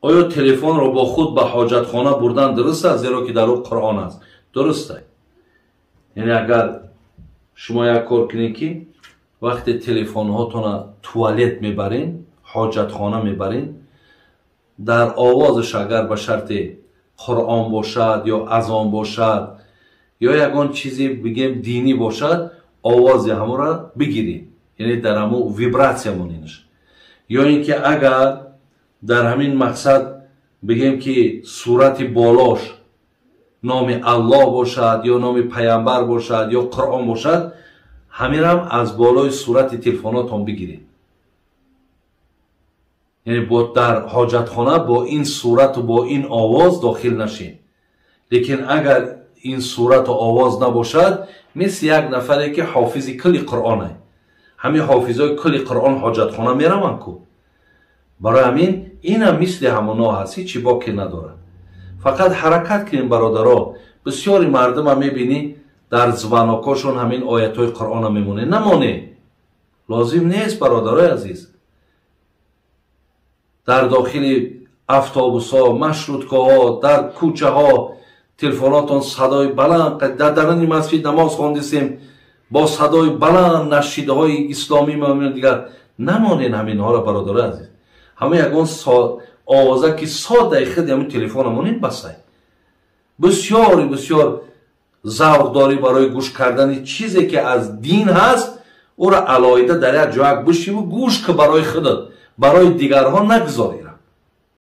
آیا تلفن رو با خود به حاجتخانه بردن درست است؟ زیرا که در او قرآن است. درسته. یعنی اگر شما یک کار کنید که وقتی تلفن هاتون توالت میبرین، حاجتخانه میبرین، در آوازش اگر به شرط قرآن باشد یا اذان باشد یا یگان چیزی بگیم دینی باشد، آواز همون را بگیرید، یعنی در همون ویبراسیا مونینش. یا اینکه اگر در همین مقصد بگیم که صورت بالاش نام الله باشد یا نام پیامبر باشد یا قرآن باشد، همین هم از بالای صورت تلفناتون بگیرید. یعنی در حاجتخانه با این صورت و با این آواز داخل نشین. لیکن اگر این صورت و آواز نباشد، مثل یک نفری که حافظ کلی قرآنه، همین حافظای کلی قرآن حاجتخانه میروند کو. برای همین این هم مثل همونا هست، هیچی باکی نداره. فقط حرکت کنیم برادرها. بسیاری مردم هم میبینی در زبانکاشون همین آیت های قرآن هم میمونه. نمانه، لازم نیست برادرای عزیز. در داخل اتوبوس ها، مشروطه ها، در کوچه ها تلفناتون صدای بلند، در این مسجد نماز خواندیم با صدای بلند نشیده های اسلامی میمونن دیگر. نمانین همین ها را برادرای عزیز. همه یگان آوازه که 100 دقیقه همین تلفن همونین بسته. بسیار ذوق داری برای گوش کردن چیزی که از دین هست، او را علایده در یک جای بشی و گوش که برای خودت، برای دیگرها نگذاری.